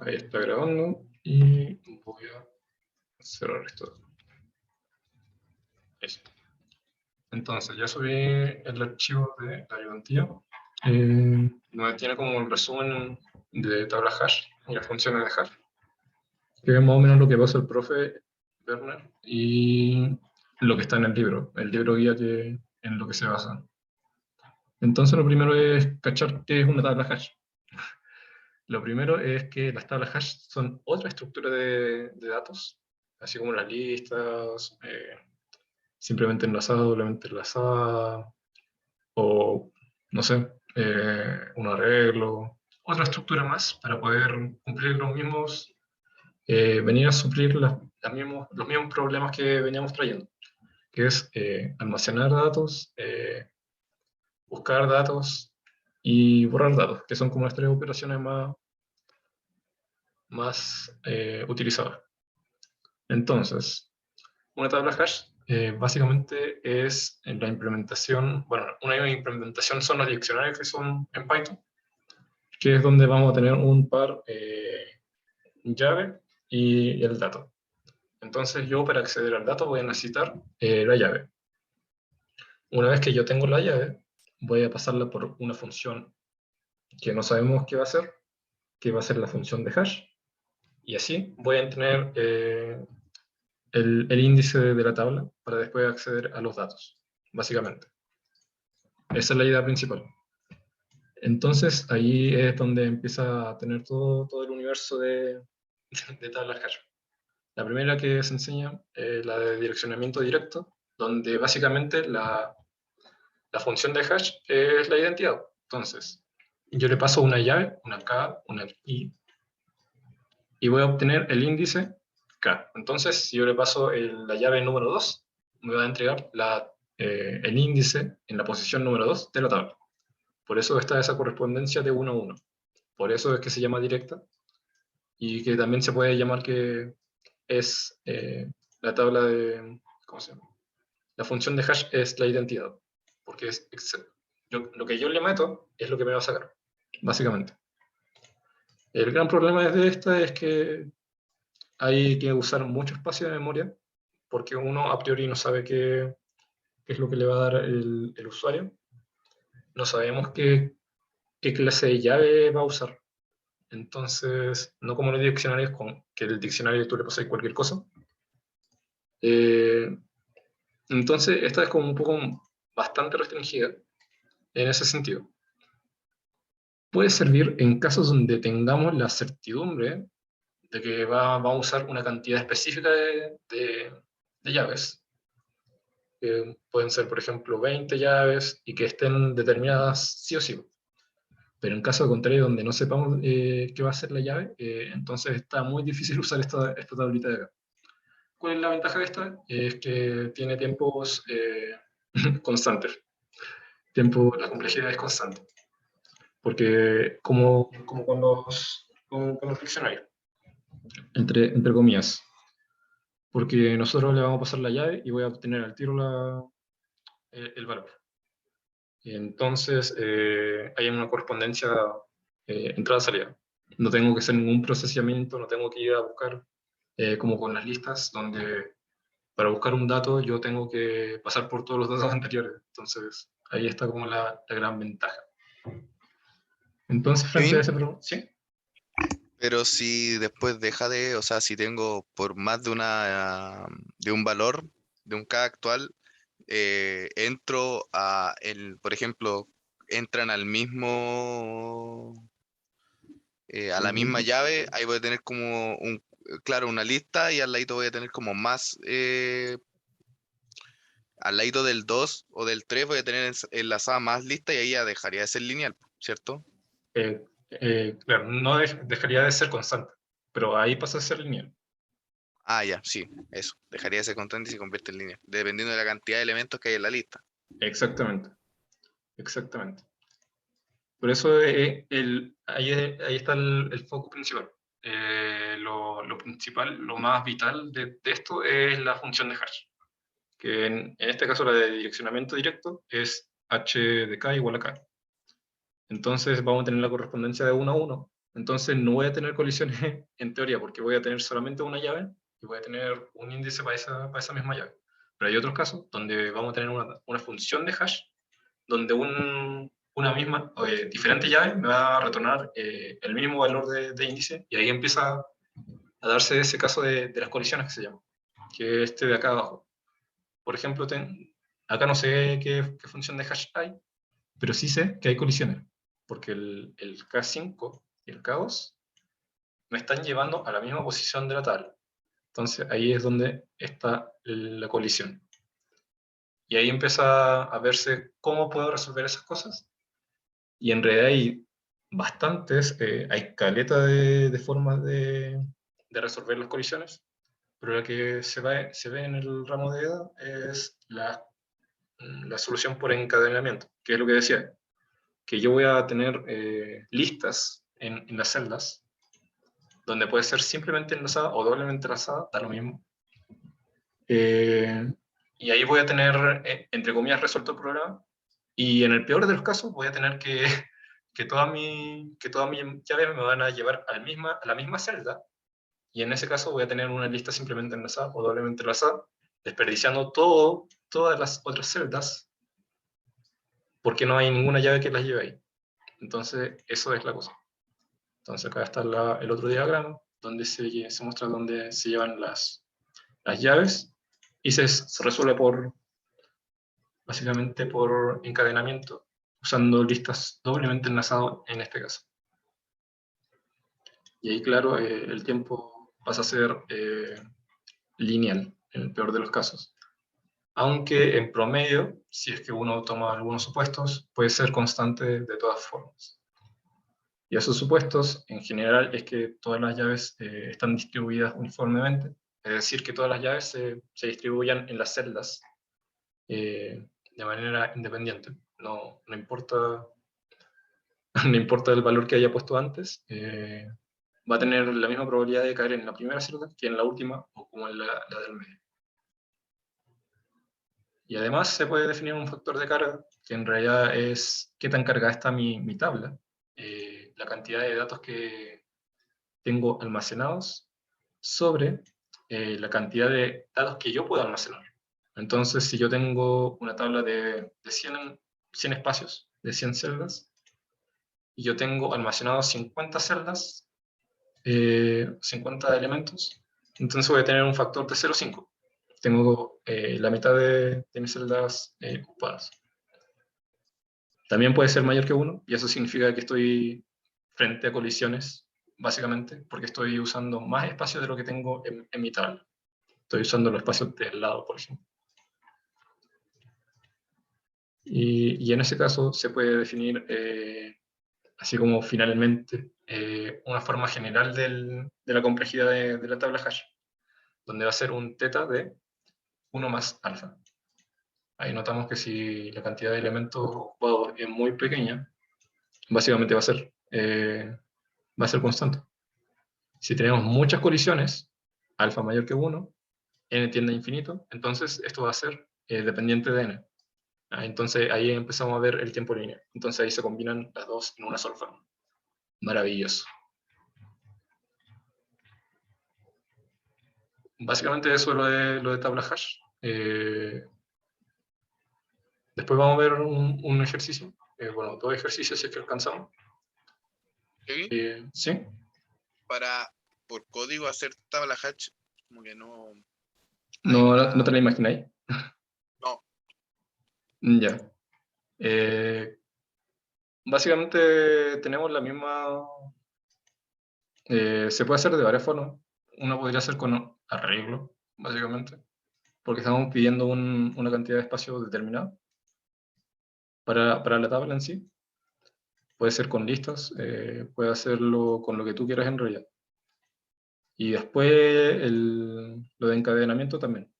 Ahí está grabando y voy a cerrar esto. Listo. Entonces, ya subí el archivo de la ayudantía, donde tiene como un resumen de tabla hash y las funciones de hash, que es más o menos lo que pasa el profe Werner y lo que está en el libro guía que, en lo que se basa. Entonces, lo primero es cachar qué es una tabla hash. Lo primero es que las tablas hash son otra estructura de datos, así como las listas, simplemente enlazada, doblemente enlazada, o no sé, un arreglo, otra estructura más para poder cumplir los mismos, venir a suplir los mismos problemas que veníamos trayendo, que es almacenar datos, buscar datos y borrar datos, que son como las tres operaciones más utilizadas. Entonces, una tabla hash básicamente es la implementación, bueno, una implementación son los diccionarios que son en Python, que es donde vamos a tener un par llave y el dato. Entonces yo para acceder al dato voy a necesitar la llave. Una vez que yo tengo la llave, voy a pasarla por una función que no sabemos qué va a ser, que va a ser la función de hash, y así voy a tener el índice de la tabla para después acceder a los datos, básicamente. Esa es la idea principal. Entonces ahí es donde empieza a tener todo el universo de tablas hash. La primera que se enseña es la de direccionamiento directo, donde básicamente la función de hash es la identidad. Entonces, yo le paso una llave, una K, una I, y voy a obtener el índice K. Entonces, si yo le paso la llave número 2, me va a entregar el índice en la posición número 2 de la tabla. Por eso está esa correspondencia de 1 a 1. Por eso es que se llama directa, y que también se puede llamar que es la tabla de, ¿cómo se llama? La función de hash es la identidad, porque lo que yo le meto es lo que me va a sacar, básicamente. El gran problema de esta es que hay que usar mucho espacio de memoria, porque uno a priori no sabe qué es lo que le va a dar el usuario. No sabemos qué clase de llave va a usar. Entonces, no como los diccionarios, que el diccionario tú le pasas cualquier cosa. Eh, entonces, esta es como un poco bastante restringida en ese sentido. Puede servir en casos donde tengamos la certidumbre de que va a usar una cantidad específica de llaves. Pueden ser, por ejemplo, 20 llaves y que estén determinadas sí o sí. Pero en caso contrario, donde no sepamos qué va a ser la llave, entonces está muy difícil usar esta tablita de acá. ¿Cuál es la ventaja de esta? Es que tiene tiempos constantes. La complejidad es constante. Porque como con los diccionarios, entre comillas. Porque nosotros le vamos a pasar la llave y voy a obtener al tiro el valor. Entonces, hay una correspondencia entrada-salida. No tengo que hacer ningún procesamiento, no tengo que ir a buscar como con las listas, donde para buscar un dato yo tengo que pasar por todos los datos anteriores. Entonces, ahí está como la gran ventaja. Entonces, frente a Kevin, ese problema, sí. pero si después deja de, o sea, si tengo por más de de un valor, de un K actual, entro por ejemplo, entran al a la misma llave, ahí voy a tener como claro, una lista y al ladito voy a tener como más, al ladito del 2 o del 3 voy a tener enlazada más lista y ahí ya dejaría de ser lineal, ¿cierto? Claro, no dejaría de ser constante, pero ahí pasa a ser lineal. Ah, ya, sí, eso. Dejaría de ser constante y se convierte en línea, dependiendo de la cantidad de elementos que hay en la lista. Exactamente, exactamente. Por eso ahí está el foco principal. Lo principal, lo más vital de esto es la función de hash, que en este caso la de direccionamiento directo es h de k igual a k. Entonces vamos a tener la correspondencia de 1 a 1, Entonces no voy a tener colisiones en teoría, porque voy a tener solamente una llave y voy a tener un índice para esa misma llave. Pero hay otros casos donde vamos a tener una función de hash, donde una misma, diferente llave me va a retornar el mismo valor de índice, y ahí empieza a darse ese caso de las colisiones que se llama, que es este de acá abajo. Por ejemplo, acá no sé qué función de hash hay, pero sí sé que hay colisiones, porque el K5 y el K2 me están llevando a la misma posición de la tabla. Entonces ahí es donde está la colisión. Y ahí empieza a verse cómo puedo resolver esas cosas. Y en realidad hay bastantes, hay caleta de formas de resolver las colisiones, pero la que se ve en el ramo de EDA es la solución por encadenamiento, que es lo que decía, que yo voy a tener listas en las celdas, donde puede ser simplemente enlazada o doblemente enlazada, da lo mismo. Y ahí voy a tener, entre comillas, resuelto el problema. Y en el peor de los casos voy a tener que todas mis llaves me van a llevar a la misma celda. Y en ese caso voy a tener una lista simplemente enlazada o doblemente enlazada, desperdiciando todas las otras celdas, porque no hay ninguna llave que las lleve ahí. Entonces, eso es la cosa. Entonces, acá está el otro diagrama, donde se muestra dónde se llevan las llaves, y se resuelve básicamente por encadenamiento, usando listas doblemente enlazadas en este caso. Y ahí, claro, el tiempo pasa a ser lineal, en el peor de los casos. Aunque en promedio, si es que uno toma algunos supuestos, puede ser constante de todas formas. Y esos supuestos, en general, es que todas las llaves están distribuidas uniformemente, es decir, que todas las llaves se distribuyan en las celdas de manera independiente. No importa, no importa el valor que haya puesto antes, va a tener la misma probabilidad de caer en la primera celda que en la última, o como en la del medio. Y además se puede definir un factor de carga, que en realidad es qué tan cargada está mi tabla, la cantidad de datos que tengo almacenados sobre la cantidad de datos que yo puedo almacenar. Entonces, si yo tengo una tabla de 100 espacios, de 100 celdas, y yo tengo almacenados 50 celdas, 50 elementos, entonces voy a tener un factor de 0,5. Tengo la mitad de mis celdas ocupadas. También puede ser mayor que 1, y eso significa que estoy frente a colisiones, básicamente, porque estoy usando más espacio de lo que tengo en mi tabla. Estoy usando los espacios del lado, por ejemplo. Y en ese caso se puede definir, así como finalmente, una forma general de la complejidad de la tabla hash, donde va a ser un teta de 1 más alfa. Ahí notamos que si la cantidad de elementos ocupados es muy pequeña, básicamente va a ser constante. Si tenemos muchas colisiones, alfa mayor que 1, n tiende a infinito, entonces esto va a ser dependiente de n. Entonces ahí empezamos a ver el tiempo lineal. Entonces ahí se combinan las dos en una sola forma. Maravilloso. Básicamente eso es lo de tabla hash. Después vamos a ver un ejercicio. Bueno, dos ejercicios si es que alcanzamos. ¿Sí? ¿Sí? Para, por código, hacer tabla hash, como que no hay No te una... la imagináis. No, Ya. Básicamente tenemos la misma... se puede hacer de varias formas. Uno podría hacer con arreglo, básicamente, porque estamos pidiendo una cantidad de espacio determinada para la tabla en sí. Puede ser con listas, puede hacerlo con lo que tú quieras en realidad. Y después lo de encadenamiento también.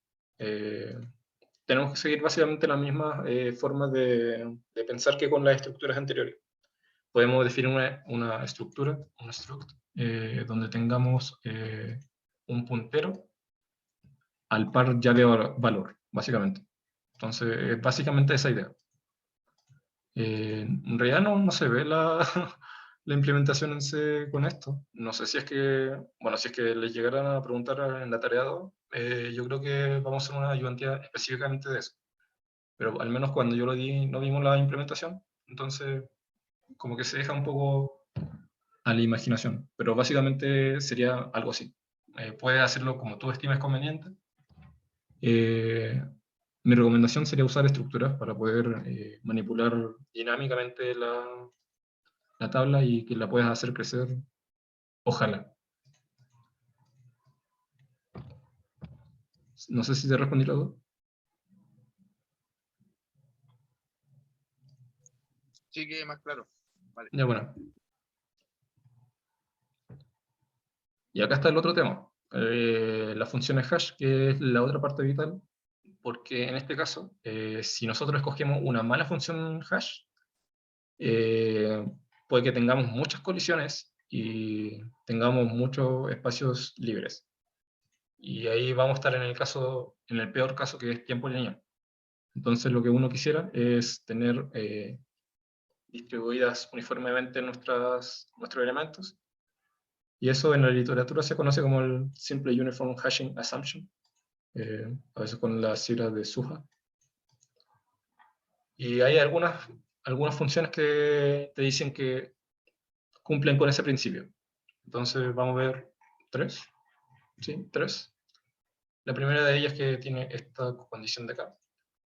Tenemos que seguir básicamente las mismas formas de pensar que con las estructuras anteriores. Podemos definir una estructura, un struct, donde tengamos un puntero al par llave valor, básicamente. Entonces, básicamente esa idea. En realidad no se ve la implementación en C con esto. No sé si es que, bueno, si es que les llegaran a preguntar en la tarea 2, yo creo que vamos a hacer una ayudantía específicamente de eso. Pero al menos cuando yo lo di, no vimos la implementación, entonces como que se deja un poco a la imaginación. Pero básicamente sería algo así. Puedes hacerlo como tú estimes conveniente. Mi recomendación sería usar estructuras para poder manipular dinámicamente la tabla y que la puedas hacer crecer, ojalá. No sé si te respondí la duda. Sí, que más claro. Vale. Ya, bueno. Y acá está el otro tema. Las funciones hash, que es la otra parte vital, porque en este caso, si nosotros escogemos una mala función hash, puede que tengamos muchas colisiones y tengamos muchos espacios libres. Y ahí vamos a estar en el peor caso, que es tiempo lineal. Entonces lo que uno quisiera es tener distribuidas uniformemente nuestros elementos, y eso en la literatura se conoce como el Simple Uniform Hashing Assumption, a veces con las siglas de SUHA. Y hay algunas funciones que te dicen que cumplen con ese principio. Entonces vamos a ver tres. ¿Sí? Tres. La primera de ellas que tiene esta condición de acá,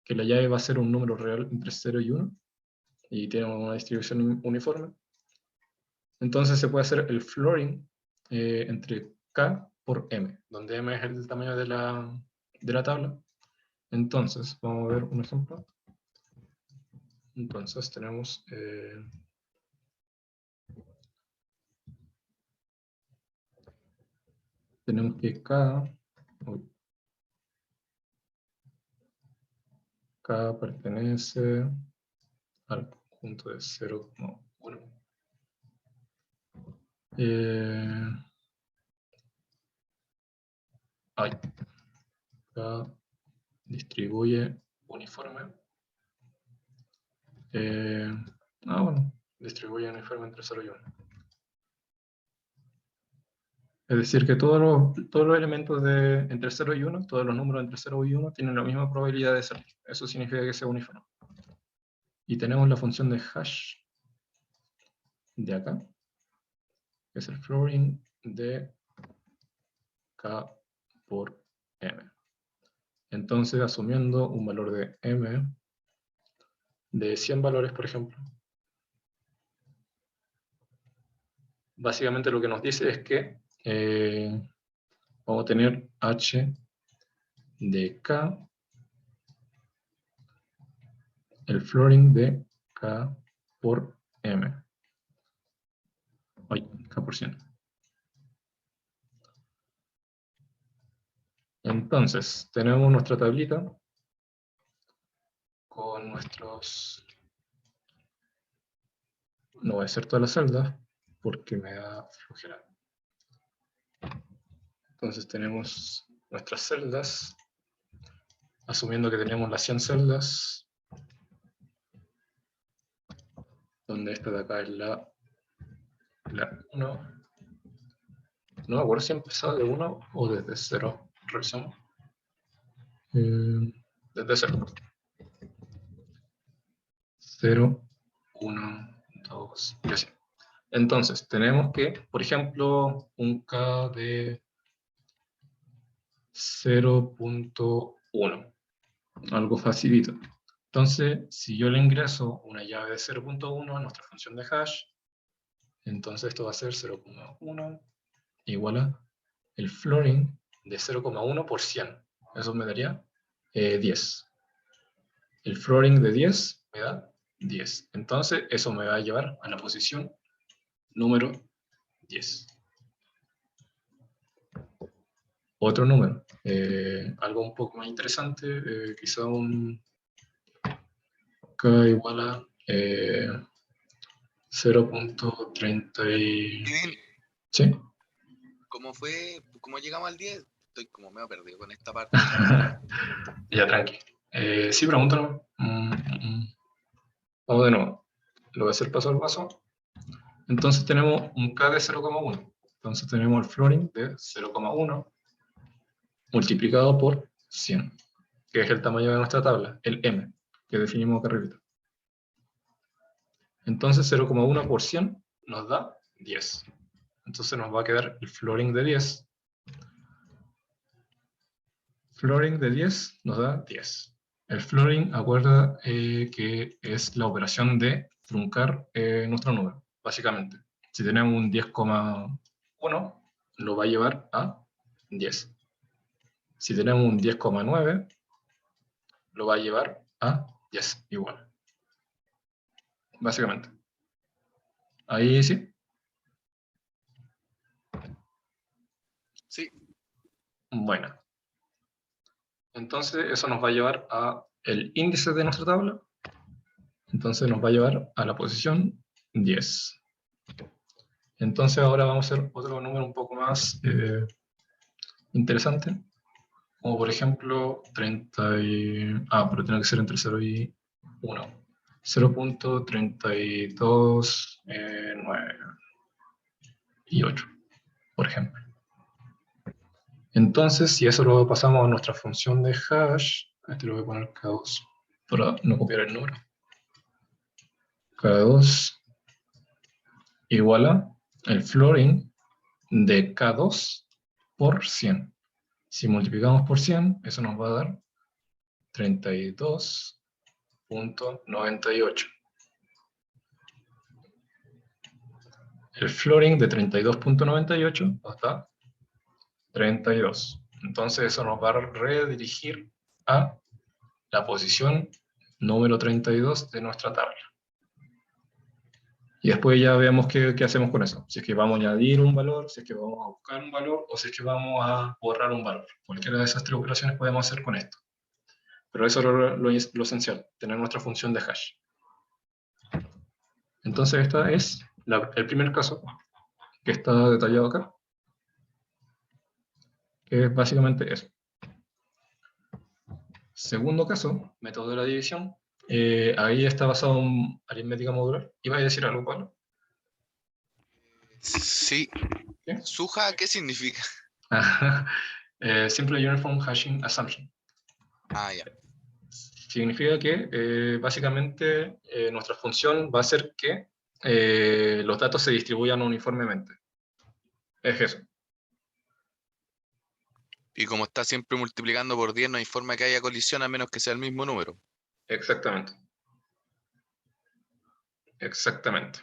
que la llave va a ser un número real entre 0 y 1, y tiene una distribución uniforme. Entonces se puede hacer el flooring entre K por M, donde M es el tamaño de la tabla. Entonces, vamos a ver un ejemplo. Entonces tenemos que K pertenece al conjunto de 0,1. K distribuye uniforme. Bueno, distribuye uniforme entre 0 y 1. Es decir, que todos los elementos entre 0 y 1, todos los números entre 0 y 1, tienen la misma probabilidad de salir. Eso significa que sea uniforme. Y tenemos la función de hash de acá, que es el flooring de K por M. Entonces, asumiendo un valor de M de 100 valores, por ejemplo, básicamente lo que nos dice es que vamos a tener H de K, el flooring de K por M. Ay, K por 100. Entonces, tenemos nuestra tablita con nuestros... No voy a hacer todas las celdas porque me da flojera. Entonces tenemos nuestras celdas, asumiendo que tenemos las 100 celdas, donde esta de acá es la 1. No me acuerdo si empezaba de 1 o desde 0. Revisamos. Desde 0. 0, 1, 2, y así. Entonces, tenemos que, por ejemplo, un K de 0.1. Algo facilito. Entonces, si yo le ingreso una llave de 0.1 a nuestra función de hash, entonces esto va a ser 0.1 igual a el flooring de 0.1 por 100. Eso me daría 10. El flooring de 10 me da 10. Entonces, eso me va a llevar a la posición número 10. Otro número, algo un poco más interesante, quizá un K igual a 0.30 y... Kevin, ¿Sí? ¿Cómo llegamos al 10? Estoy como medio perdido con esta parte. Ya, tranqui. Sí, pregúntalo. Vamos de nuevo. Lo voy a hacer paso al paso. Entonces tenemos un K de 0,1. Entonces tenemos el flooring de 0,1 multiplicado por 100, que es el tamaño de nuestra tabla, el M, que definimos acá arriba. Entonces 0,1 por 100 nos da 10. Entonces nos va a quedar el flooring de 10. Flooring de 10 nos da 10. El flooring, acuerda que es la operación de truncar nuestro número, básicamente. Si tenemos un 10,1, lo va a llevar a 10. Si tenemos un 10,9, lo va a llevar a 10 igual. Básicamente. Ahí sí. Sí. Bueno. Entonces eso nos va a llevar a el índice de nuestra tabla. Entonces nos va a llevar a la posición 10. Entonces ahora vamos a hacer otro número un poco más interesante, como por ejemplo 30 pero tiene que ser entre 0 y 1. 0.329 y 8, por ejemplo. Entonces, si eso lo pasamos a nuestra función de hash, este lo voy a poner K2 para no copiar el número. K2 igual a el flooring de K2 por 100. Si multiplicamos por 100, eso nos va a dar 32.98. El flooring de 32.98 nos da 32. Entonces eso nos va a redirigir a la posición número 32 de nuestra tabla. Y después ya veamos qué hacemos con eso. Si es que vamos a añadir un valor, si es que vamos a buscar un valor, o si es que vamos a borrar un valor. Cualquiera de esas tres operaciones podemos hacer con esto. Pero eso es lo esencial, tener nuestra función de hash. Entonces este es el primer caso, que está detallado acá, que es básicamente eso. Segundo caso, método de la división. Ahí está basado en aritmética modular. ¿Iba a decir algo, Pablo? Sí. ¿Qué? ¿Suja qué significa? Simple Uniform Hashing Assumption. Ah, ya. Significa que básicamente nuestra función va a hacer que los datos se distribuyan uniformemente. Es eso. Y como está siempre multiplicando por 10, no hay forma que haya colisión a menos que sea el mismo número. Exactamente. Exactamente.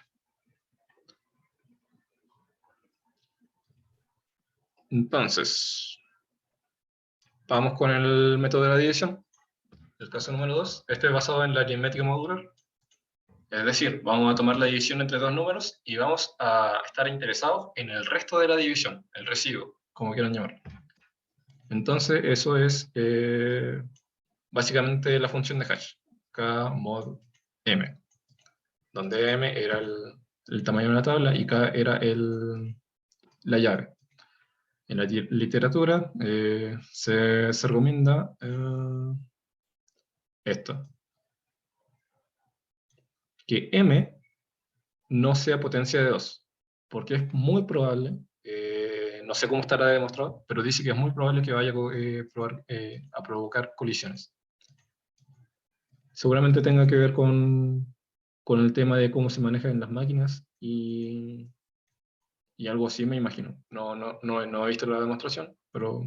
Entonces, vamos con el método de la división. El caso número 2. Este es basado en la aritmética modular. Es decir, vamos a tomar la división entre dos números y vamos a estar interesados en el resto de la división, el residuo, como quieran llamar. Entonces, eso es básicamente la función de hash, K mod M, donde M era el tamaño de la tabla y K era la llave. En la literatura se recomienda esto, que M no sea potencia de 2, porque es muy probable, no sé cómo estará demostrado, pero dice que es muy probable que vaya a provocar colisiones. Seguramente tenga que ver con el tema de cómo se manejan las máquinas y algo así me imagino. No he visto la demostración, pero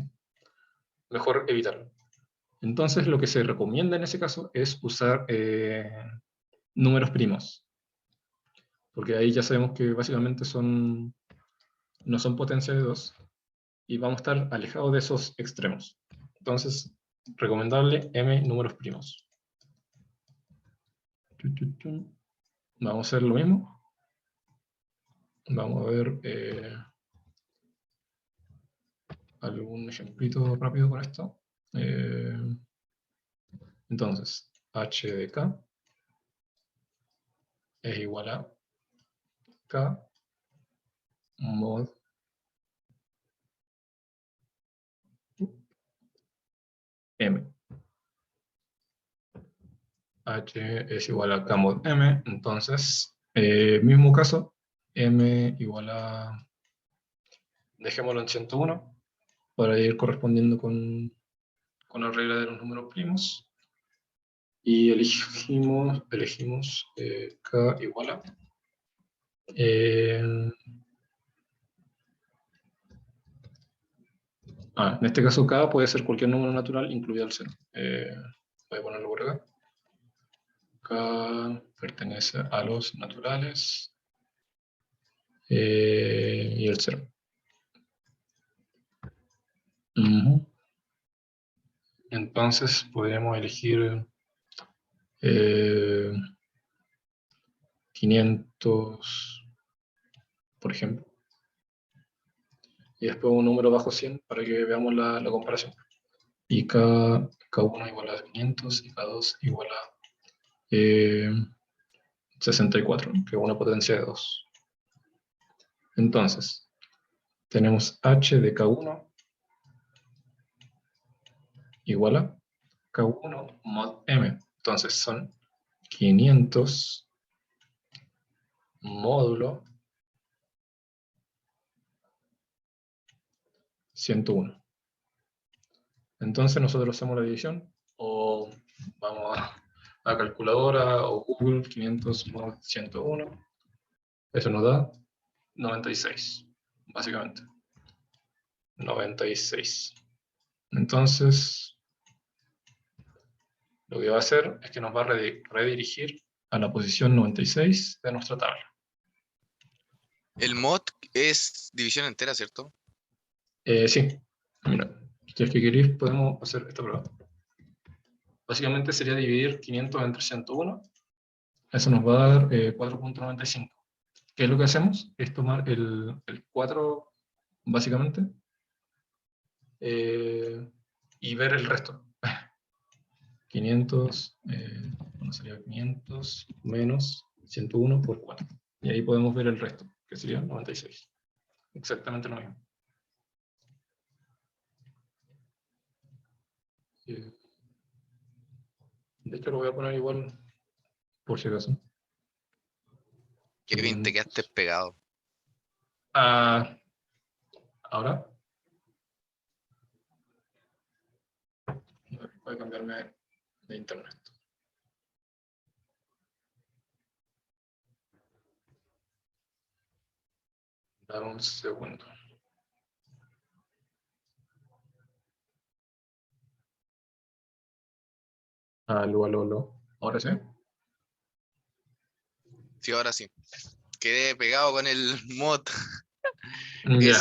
mejor evitarlo. Entonces lo que se recomienda en ese caso es usar números primos, porque ahí ya sabemos que básicamente no son potencia de 2 y vamos a estar alejados de esos extremos. Entonces, recomendable m números primos. Vamos a hacer lo mismo. Vamos a ver algún ejemplito rápido con esto. Entonces, h de k es igual a k mod m. H es igual a k mod m, entonces, mismo caso, m igual a, dejémoslo en 101, para ir correspondiendo con la regla de los números primos. Y elegimos k igual a en este caso k puede ser cualquier número natural, incluido el 0. Voy a ponerlo por acá. K pertenece a los naturales y el 0. Entonces podemos elegir 500, por ejemplo. Y después un número bajo 100 para que veamos la comparación. Y K1 igual a 500 y K2 igual a 64, que es una potencia de 2. Entonces, tenemos H de K1 igual a K1 mod M. Entonces son 500 módulo 101. Entonces nosotros hacemos la división, o vamos a calculadora, o Google 500 mod 101. Eso nos da 96, básicamente. 96. Entonces, lo que va a hacer es que nos va a redirigir a la posición 96 de nuestra tabla. El mod es división entera, ¿cierto? Sí, mira, si es que queréis podemos hacer esta prueba. Básicamente sería dividir 500 entre 101. Eso nos va a dar 4.95. ¿Qué es lo que hacemos? Es tomar el 4, básicamente, y ver el resto. 500, sería 500 menos 101 por 4. Y ahí podemos ver el resto, que sería 96. Exactamente lo mismo. De hecho lo voy a poner igual, por si acaso. Kevin, te quedaste pegado. Ahora. Voy a cambiarme de internet. Dame un segundo. Aló. ¿Ahora sí? Sí, ahora sí. Quedé pegado con el mod. Ya.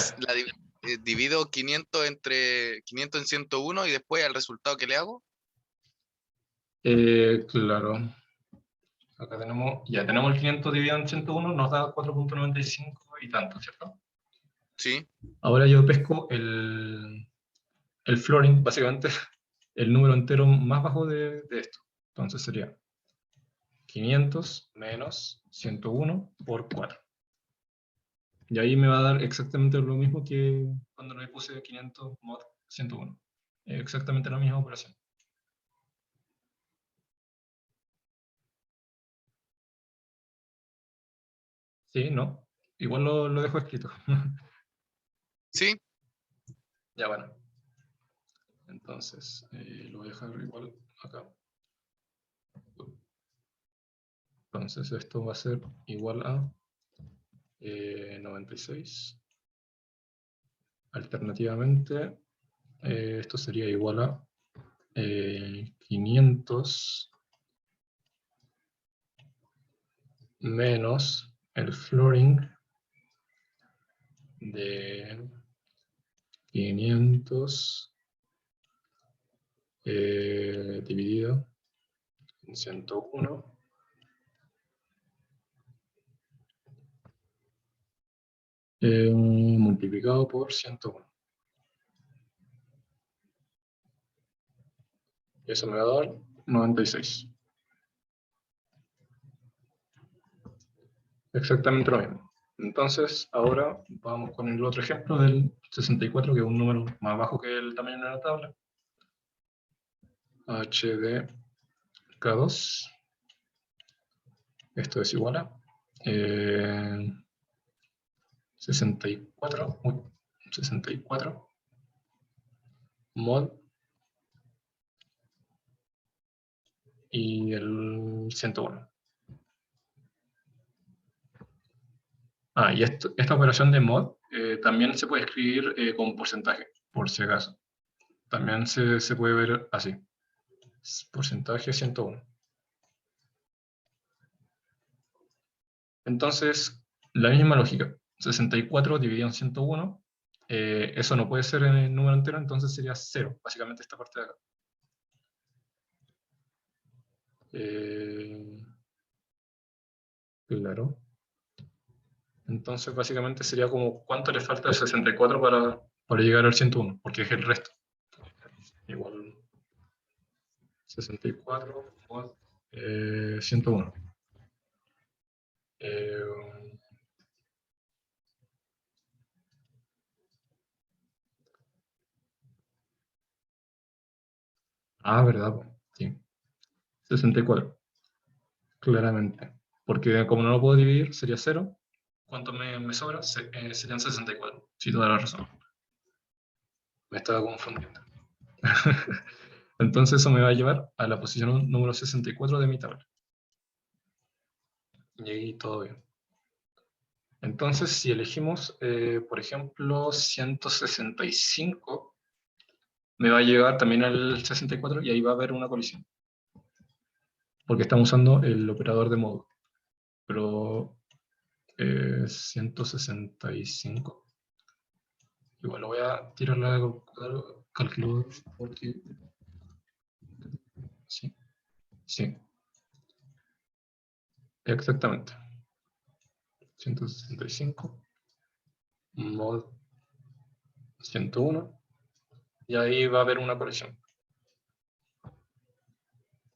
Divido 500 entre 500 en 101 y después al resultado que le hago. Claro. Acá tenemos el 500 dividido en 101, nos da 4.95 y tanto, ¿cierto? Sí. Ahora yo pesco el floating, básicamente, el número entero más bajo de esto. Entonces sería 500 menos 101 por 4. Y ahí me va a dar exactamente lo mismo que cuando le puse 500 mod 101. Exactamente la misma operación. Sí, ¿no? Igual lo dejo escrito. Sí. Ya, bueno. Entonces, lo voy a dejar igual acá. Entonces, esto va a ser igual a 96. Alternativamente, esto sería igual a 500 menos el flooring de 500 dividido en 101 multiplicado por 101. Y eso me va a dar 96. Exactamente lo mismo. Entonces, ahora vamos con el otro ejemplo del 64, que es un número más bajo que el tamaño de la tabla. H de K2. Esto es igual a 64, 64, mod, y el 101. Y esta operación de mod también se puede escribir con porcentaje, por si acaso. También se puede ver así. Porcentaje 101. Entonces, la misma lógica. 64 dividido en 101. Eso no puede ser en el número entero, entonces sería 0. Básicamente esta parte de acá. Claro. Entonces, básicamente sería como cuánto le falta al 64 para llegar al 101, porque es el resto. Igual 64 mod 101. ¿Verdad? Po. Sí. 64, claramente. Porque como no lo puedo dividir, sería 0. ¿Cuánto me sobra? Serían 64. Sí, toda la razón. Me estaba confundiendo. Entonces eso me va a llevar a la posición número 64 de mi tabla. Y ahí todo bien. Entonces, si elegimos, por ejemplo, 165, me va a llegar también al 64 y ahí va a haber una colisión. Porque estamos usando el operador de modo. Pero 165. Igual lo voy a tirar la calculadora porque... Sí, sí, exactamente. 165 mod 101 y ahí va a haber una colisión.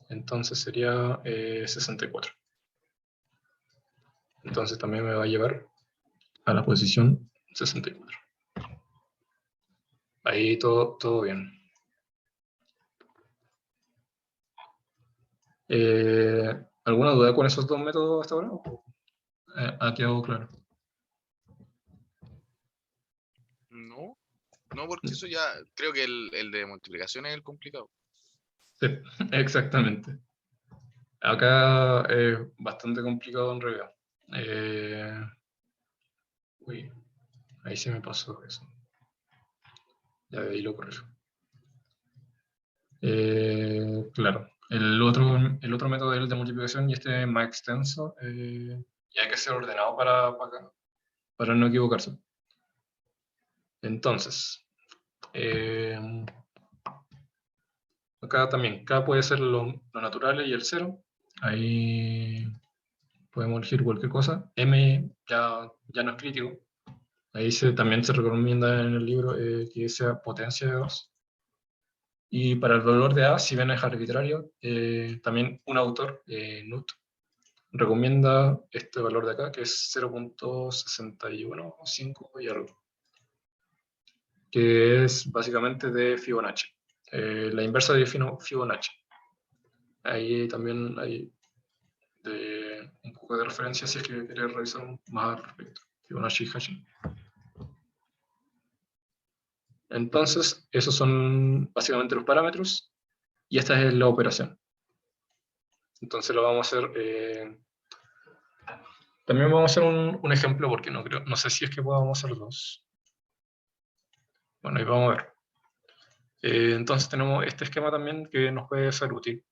Entonces sería 64. Entonces también me va a llevar a la posición 64. Ahí todo bien. ¿Alguna duda con esos dos métodos hasta ahora? ¿Ha quedado claro? No, no, porque eso ya, creo que el de multiplicación es el complicado. Sí, exactamente. Acá es bastante complicado en realidad. Uy, ahí se me pasó eso. Ya de ahí lo corrijo. Claro, el otro método es el de multiplicación y este es más extenso y hay que ser ordenado para no equivocarse. Entonces, acá también, K puede ser lo natural y el 0. Ahí podemos elegir cualquier cosa. M ya no es crítico. Ahí también se recomienda en el libro que sea potencia de 2. Y para el valor de A, si bien es arbitrario, también un autor, Nut, recomienda este valor de acá, que es 0.615 y algo, que es básicamente de Fibonacci, la inversa de Fibonacci. Ahí también hay un poco de referencia si es que querés revisar más al respecto. Fibonacci y Hashing. Entonces, esos son básicamente los parámetros y esta es la operación. Entonces lo vamos a hacer... también vamos a hacer un ejemplo porque no sé si es que podamos hacer dos. Bueno, ahí vamos a ver. Entonces tenemos este esquema también que nos puede ser útil,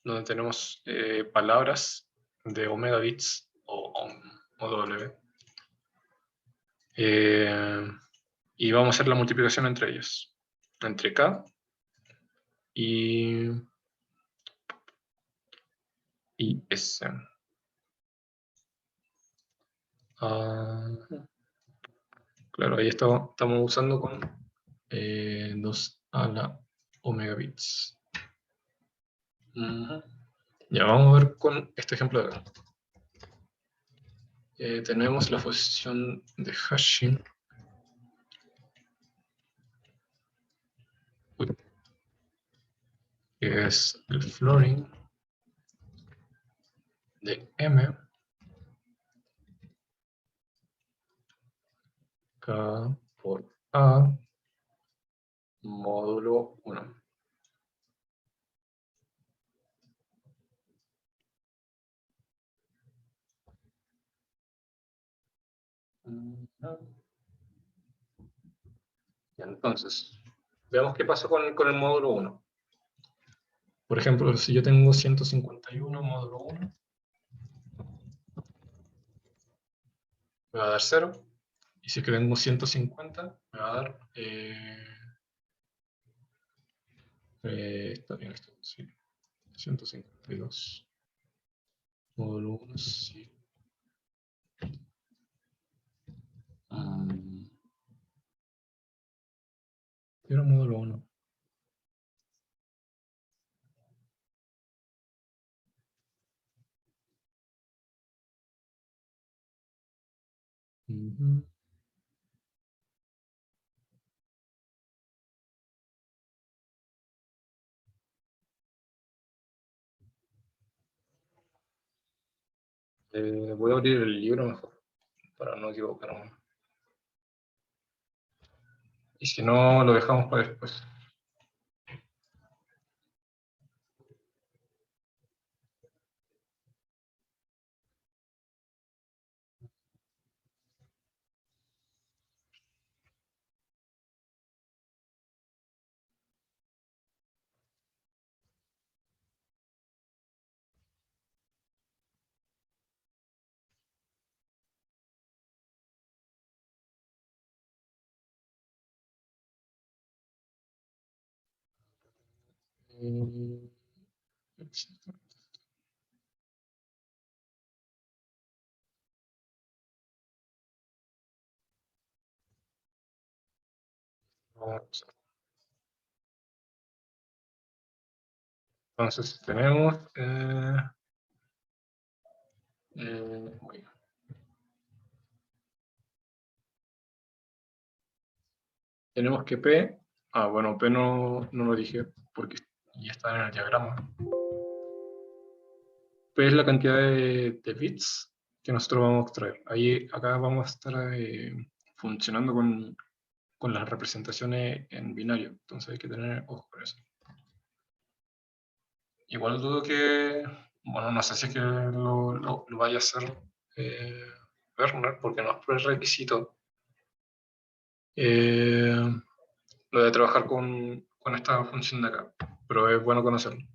donde tenemos palabras de omega bits o W. Y vamos a hacer la multiplicación entre ellos, entre K y S. Claro, ahí estamos usando con 2 a la omega bits. Ya vamos a ver con este ejemplo de acá. Tenemos la función de hashing. Que es el flooring de M K por A módulo 1. Entonces, veamos qué pasa con el módulo 1. Por ejemplo, si yo tengo 151 módulo 1, me va a dar 0. Y si es que tengo 150, me va a dar... está bien esto, sí. 152. Módulo 1, sí. Era módulo 1. Voy a abrir el libro mejor, para no equivocarme. Y si no, lo dejamos para después. Entonces tenemos... tenemos que P... bueno, P no lo dije porque ya está en el diagrama. P es la cantidad de bits que nosotros vamos a extraer. Acá vamos a estar funcionando con las representaciones en binario, entonces hay que tener ojo con eso. Igual dudo que, bueno, no sé si es que lo vaya a hacer Werner, porque no es prerequisito lo de trabajar con esta función de acá, pero es bueno conocerlo.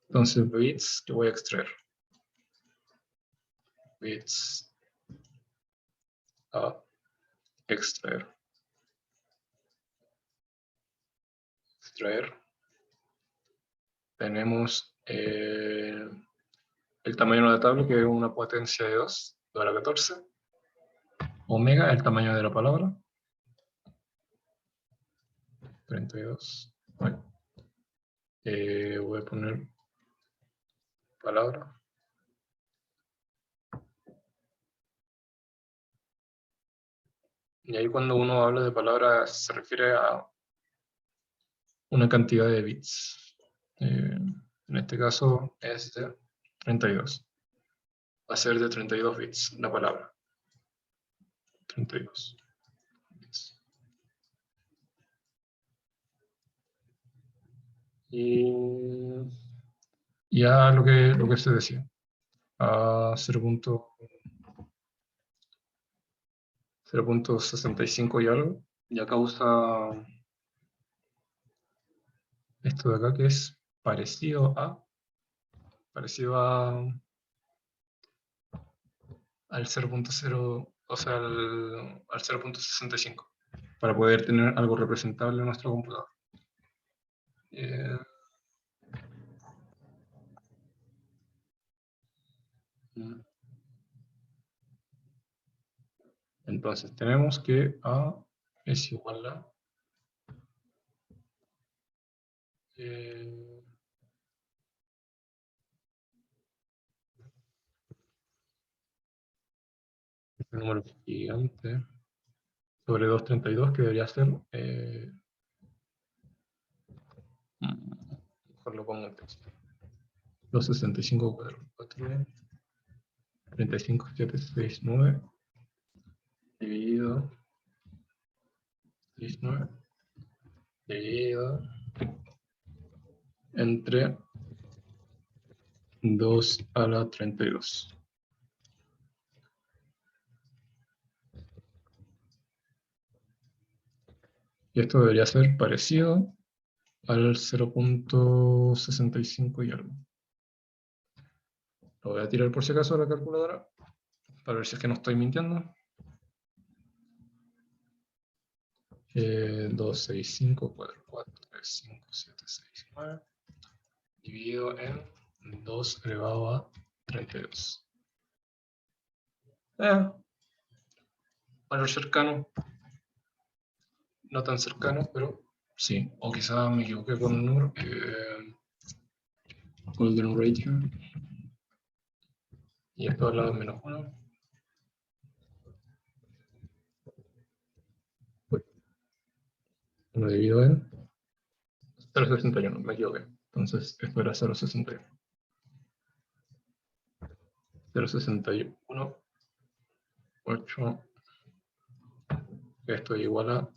Entonces, bits que voy a extraer. Bits a extraer. Extraer. Tenemos el tamaño de la tabla, que es una potencia de 2, 2 a la 14. Omega, el tamaño de la palabra. 32. Bueno. Voy a poner palabra. Y ahí cuando uno habla de palabras se refiere a una cantidad de bits. En este caso es de 32. Va a ser de 32 bits la palabra. 32 bits. Y ya lo que se decía. A 0.65 y algo. Y acá usa esto de acá que es parecido a al 0.0, o sea, al 0.65, para poder tener algo representable en nuestro computador. Entonces tenemos que A es igual a este número gigante sobre 232, que debería ser mejor lo pongo en texto. 265 4 35 769 dividido 19 dividido entre 2 a la 32. Y esto debería ser parecido al 0.65 y algo. Lo voy a tirar por si acaso a la calculadora, para ver si es que no estoy mintiendo. 2, 6, 5, 4, 4, 3, 5, 7, 6, 9, dividido en 2 elevado a 32. Valor cercano, no tan cercano, pero sí. O quizá me equivoqué con el número. Golden ratio. Y esto al lado es menos 1. Lo divido en 0.61, me equivoqué. Entonces esto era 0.61. 0.61, 8. Esto es igual a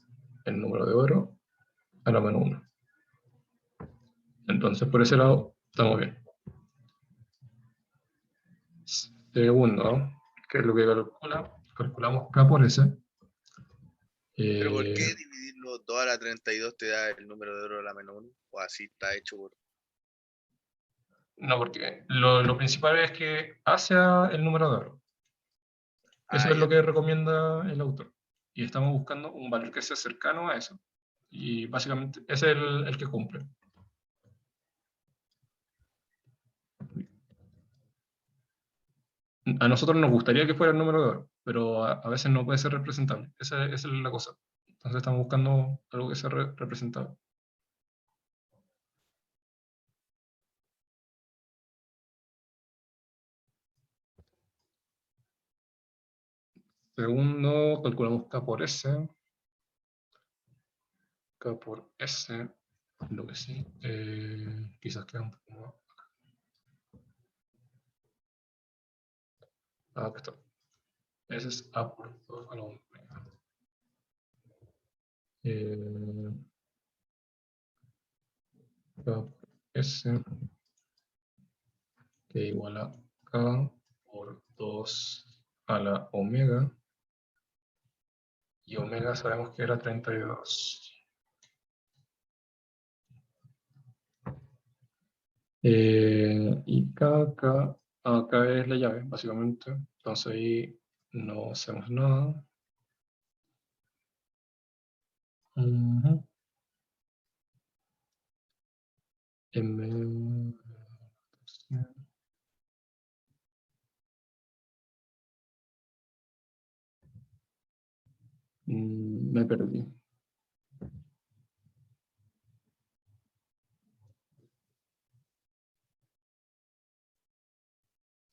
el número de oro a la menos 1. Entonces por ese lado estamos bien. Segundo, ¿qué es lo que calcula? Calculamos K por S. ¿Pero por qué dividirlo 2 a la 32 te da el número de oro a la menos 1? O así está hecho por... No, porque lo principal es que A sea el número de oro. Eso Ah, es ya. lo que recomienda el autor. Y estamos buscando un valor que sea cercano a eso. Y básicamente ese es el que cumple. A nosotros nos gustaría que fuera el número de oro, pero a veces no puede ser representable. Esa es la cosa. Entonces estamos buscando algo que sea representable. Segundo, calculamos K por S. K por S, lo que sí, quizás queda un poco más. Acá está. Ese es A por 2 a la omega. K por S, que igual a K por 2 a la omega. Y omega sabemos que era 32. Y acá es la llave, básicamente. Entonces ahí no hacemos nada. M... me perdí.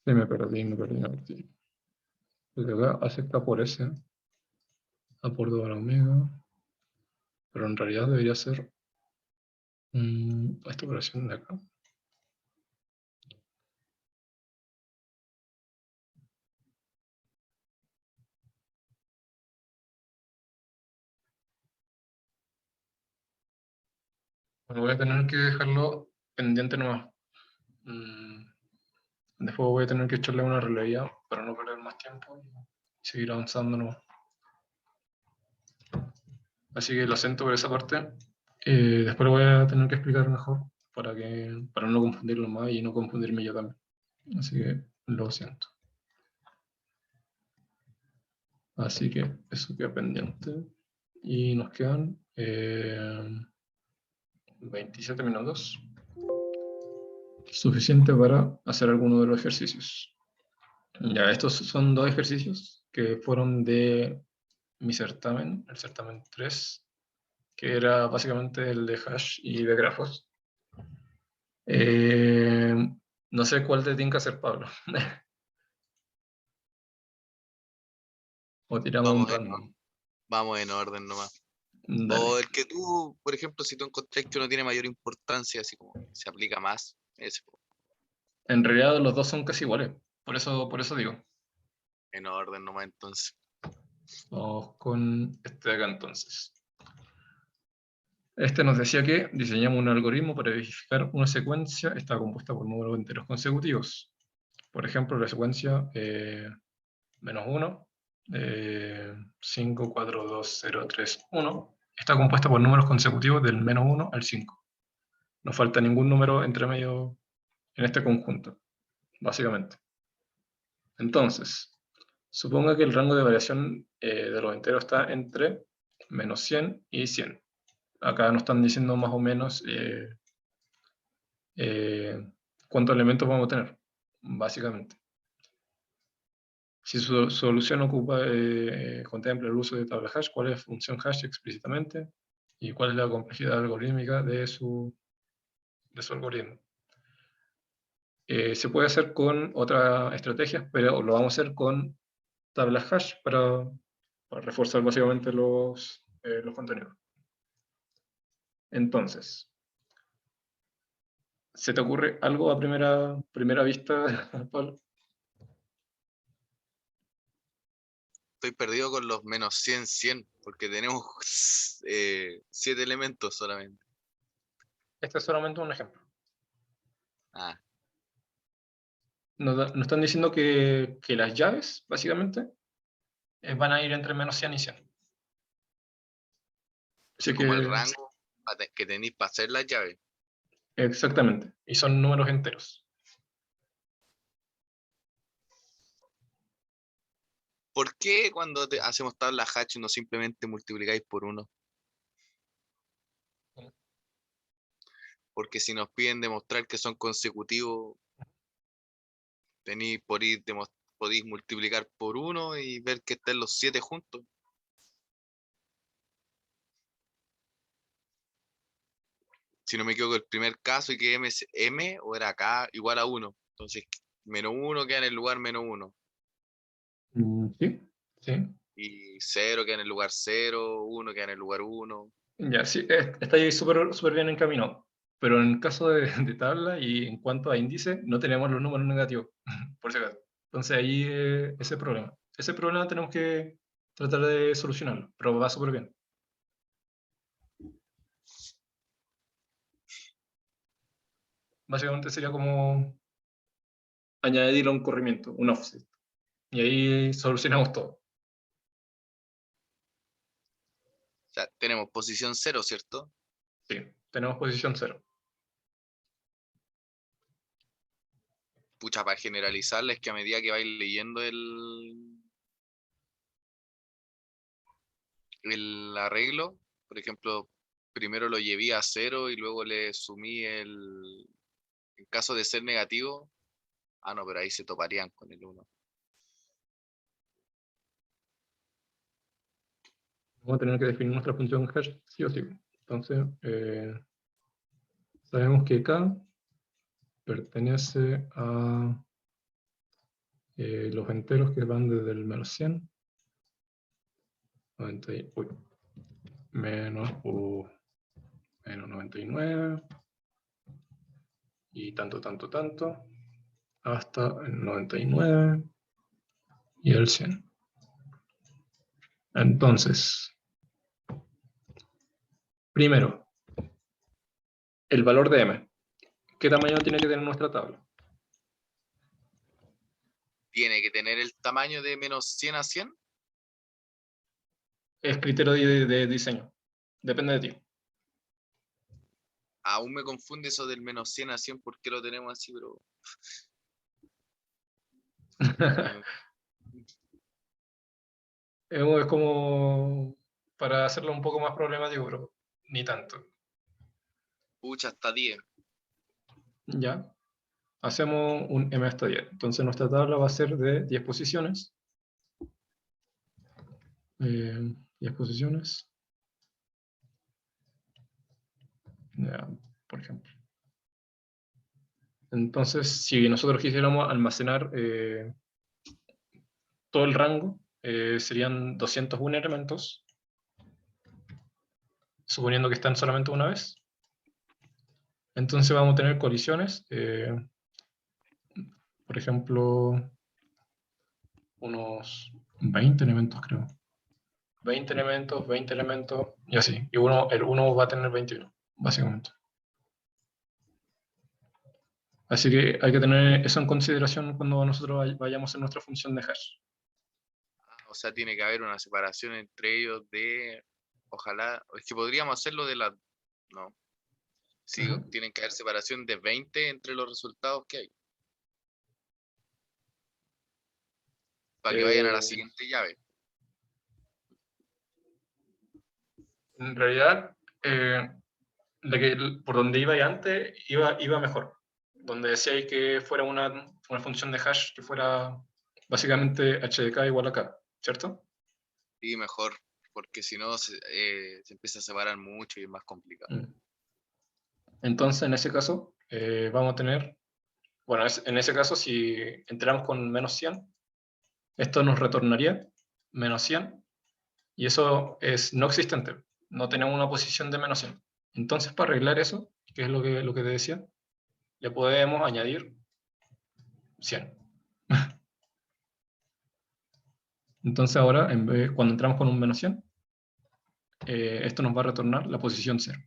Sí, me perdí. Porque acá hace K por S, A por 2 a la omega, pero en realidad debería ser esta operación de acá. Bueno, voy a tener que dejarlo pendiente nomás. Después voy a tener que echarle una releía para no perder más tiempo y seguir avanzando nomás. Así que lo siento por esa parte. Después lo voy a tener que explicar mejor para no confundirlo más y no confundirme yo también. Así que lo siento. Así que eso queda pendiente. Y nos quedan 27 minutos. Suficiente para hacer alguno de los ejercicios. Ya, estos son dos ejercicios que fueron de mi certamen, el certamen 3, que era básicamente el de hash y de grafos. No sé cuál te tiene que hacer, Pablo. O tiramos un random. Vamos en orden nomás. Dale. O el que tú, por ejemplo, si tú encontrás que uno tiene mayor importancia, así como se aplica más, ese, En realidad los dos son casi iguales. Por eso digo. en orden nomás entonces. Vamos con este de acá entonces. Este nos decía que diseñamos un algoritmo para verificar una secuencia está compuesta por números enteros consecutivos. Por ejemplo, la secuencia -1, 5, 4, 2, 0, 3, 1, está compuesta por números consecutivos del -1 al 5. No falta ningún número entre medio en este conjunto, básicamente. Entonces, suponga que el rango de variación de los enteros está entre -100 y 100. Acá nos están diciendo más o menos cuántos elementos vamos a tener, básicamente. Si su solución contempla el uso de tabla hash, cuál es la función hash explícitamente y cuál es la complejidad algorítmica de su algoritmo. Se puede hacer con otras estrategias, pero lo vamos a hacer con tablas hash para reforzar básicamente los contenidos. Entonces, ¿se te ocurre algo a primera vista, Pablo? Estoy perdido con los -100, 100, porque tenemos 7 elementos solamente. Este es solamente un ejemplo. Ah, Nos están diciendo que las llaves, básicamente, van a ir entre -100 y 100. es Así como el que, rango que tenéis para hacer las llaves. exactamente. Y son números enteros. ¿Por qué cuando hacemos tabla hash no simplemente multiplicáis por 1? Porque si nos piden demostrar que son consecutivos, podéis multiplicar por 1 y ver que están los 7 juntos. Si no me equivoco, el primer caso y que m es m o era k igual a 1. Entonces, -1 queda en el lugar -1. Sí, sí. Y 0 queda en el lugar 0, 1 queda en el lugar 1. Ya, sí, está ahí súper bien encaminado. Pero en el caso de tabla y en cuanto a índice, no tenemos los números negativos, por si acaso. Entonces ahí ese problema. Ese problema tenemos que tratar de solucionarlo, pero va súper bien. Básicamente sería como añadir un corrimiento, un offset. Y ahí solucionamos todo. O sea, tenemos posición 0, ¿cierto? Sí, tenemos posición 0. Pucha, para generalizarles que a medida que vais leyendo el arreglo, por ejemplo, primero lo llevé a 0 y luego le sumí en caso de ser negativo. Ah, no, pero ahí se toparían con el 1. Vamos a tener que definir nuestra función hash sí o sí. Entonces, sabemos que K pertenece a los enteros que van desde el -100, 90, menos 99, y tanto, hasta el 99 y el 100. Entonces, primero, el valor de m. ¿Qué tamaño tiene que tener nuestra tabla? Tiene que tener el tamaño de -100 a 100. Es criterio de diseño. Depende de ti. Aún me confunde eso del -100 a 100, ¿por qué lo tenemos así? Pero eh, Es como para hacerlo un poco más problemático, pero ni tanto. pucha, hasta 10. Ya, hacemos un m hasta 10. Entonces nuestra tabla va a ser de 10 posiciones. 10 posiciones. Ya, por ejemplo. Entonces, si nosotros quisiéramos almacenar todo el rango, serían 201 elementos, suponiendo que están solamente una vez. Entonces vamos a tener colisiones, por ejemplo, unos 20 elementos, creo. 20 elementos, 20 elementos, y así. Y el 1 va a tener 21, básicamente. Así que hay que tener eso en consideración cuando nosotros vayamos en nuestra función de hash. O sea, tiene que haber una separación entre ellos de, ojalá, es que podríamos hacerlo de la, no. Sí, tienen que haber separación de 20 entre los resultados que hay. Para que vayan a la siguiente llave. En realidad, por donde iba antes, iba mejor. Donde decía que fuera una función de hash que fuera básicamente HDK igual a K, ¿cierto? Sí, mejor, porque si no se empieza a separar mucho y es más complicado. Entonces, en ese caso, vamos a tener, bueno, en ese caso, si entramos con menos 100, esto nos retornaría menos 100, y eso es no existente, no tenemos una posición de menos 100. Entonces, para arreglar eso, que es lo que te decía, le podemos añadir 100. Entonces ahora, cuando entramos con un menos 100, esto nos va a retornar la posición 0.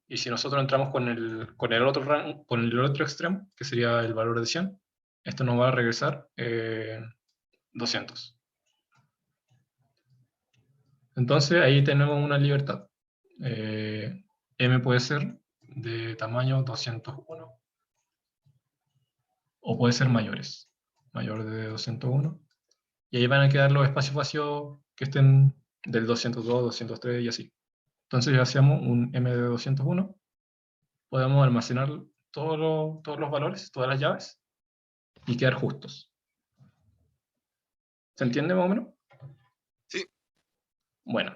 Y si nosotros entramos con el otro extremo, que sería el valor de 100, esto nos va a regresar 200. Entonces ahí tenemos una libertad. M puede ser de tamaño 201, o puede ser mayores, mayor de 201. Y ahí van a quedar los espacios vacíos que estén del 202, 203 y así. Entonces ya hacemos un M de 201, podemos almacenar todos los valores, todas las llaves, y quedar justos. ¿Se entiende más o menos? Sí. Bueno.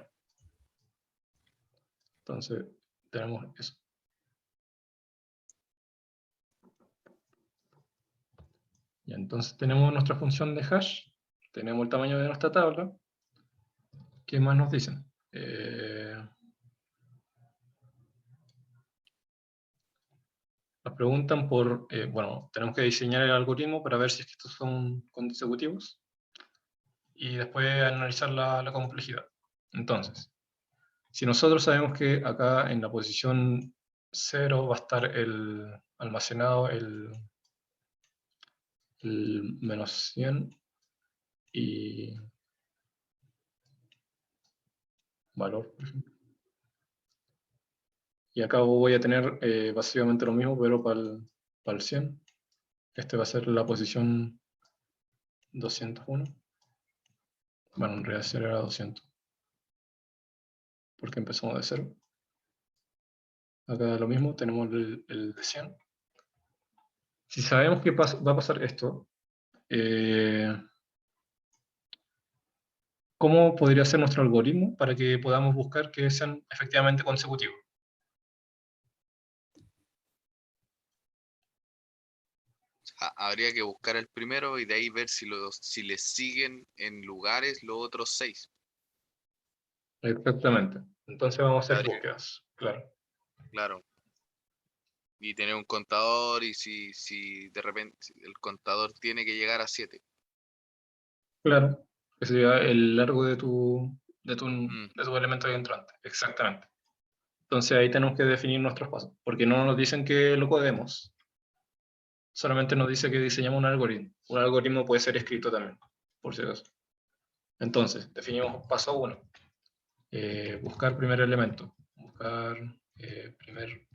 Entonces, tenemos eso. Y entonces tenemos nuestra función de hash, tenemos el tamaño de nuestra tabla. ¿Qué más nos dicen? Nos preguntan por, bueno, tenemos que diseñar el algoritmo para ver si es que estos son consecutivos y después analizar la complejidad. Entonces, si nosotros sabemos que acá en la posición 0 va a estar almacenado el menos 100 y valor, por ejemplo. Y acá voy a tener básicamente lo mismo, pero para el 100. Este va a ser la posición 201. Bueno, en realidad será 200. Porque empezamos de 0. Acá lo mismo, tenemos el de 100. Si sabemos que va a pasar esto, ¿cómo podría ser nuestro algoritmo para que podamos buscar que sean efectivamente consecutivos? Habría que buscar el primero y de ahí ver si le siguen en lugares los otros 6. Exactamente. Entonces vamos a hacer Habría, búsquedas, claro. claro. Y tener un contador y si de repente el contador tiene que llegar a 7. Claro, que sería el largo de tu Mm, elemento de entrante. Exactamente. Entonces ahí tenemos que definir nuestros pasos, porque no nos dicen que lo codemos, solamente nos dice que diseñamos un algoritmo. Un algoritmo puede ser escrito también, por si acaso. Entonces, definimos paso 1. Buscar primer elemento. Buscar primer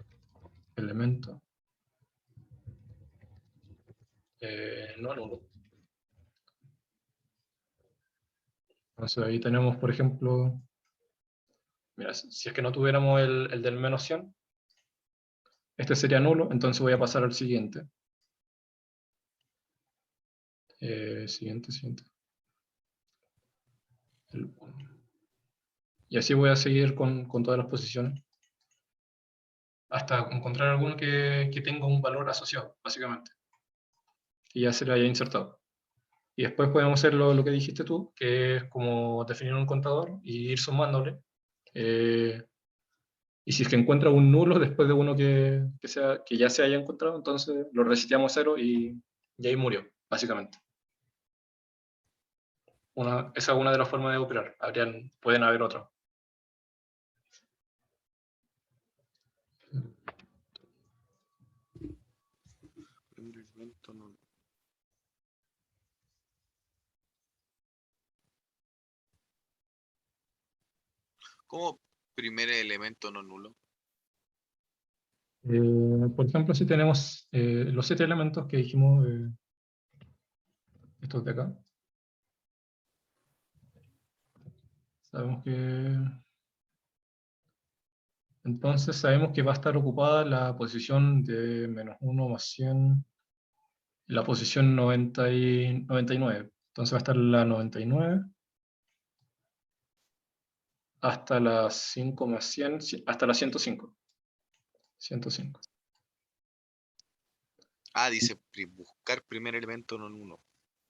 elemento. No nulo. Entonces ahí tenemos, por ejemplo, mira, si es que no tuviéramos el del menos 100, este sería nulo, entonces voy a pasar al siguiente. Siguiente. El 1. Y así voy a seguir con todas las posiciones, hasta encontrar alguno que tenga un valor asociado, básicamente, que ya se le haya insertado. Y después podemos hacer lo que dijiste tú, que es como definir un contador y ir sumándole. Y si es que encuentra un nulo después de uno que ya se haya encontrado, entonces lo reseteamos a 0 y ahí murió, básicamente. Esa es una de las formas de operar. Pueden haber otras. ¿Cómo primer elemento no nulo? Por ejemplo, si tenemos los 7 elementos que dijimos, estos de acá, sabemos que... Entonces sabemos que va a estar ocupada la posición de -1 más 100, la posición 99. Entonces va a estar la 99 hasta la 5 más 100, hasta la 105. 105. Ah, dice buscar primer elemento no nulo.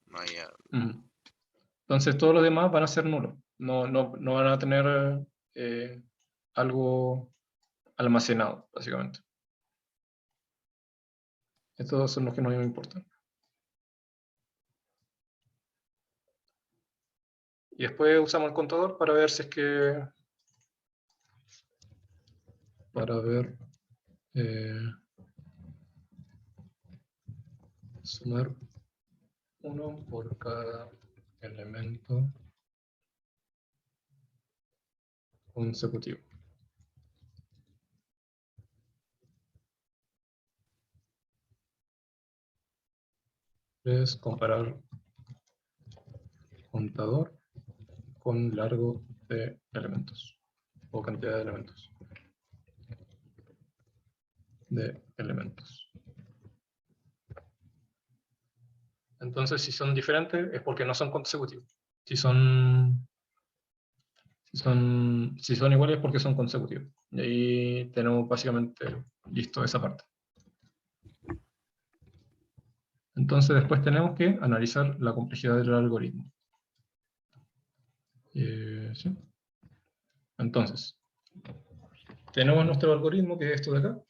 No hay, Entonces todos los demás van a ser nulos. No van a tener algo almacenado, básicamente. Estos son los que no me importan. Y después usamos el contador para ver si es que... Para ver... sumar 1 por cada elemento consecutivo. Es comparar contador con largo de elementos o cantidad de elementos. Entonces, si son diferentes es porque no son consecutivos. Si son iguales es porque son consecutivos. Y ahí tenemos básicamente listo esa parte. Entonces después tenemos que analizar la complejidad del algoritmo. ¿Sí? Entonces, tenemos nuestro algoritmo, que es esto de acá,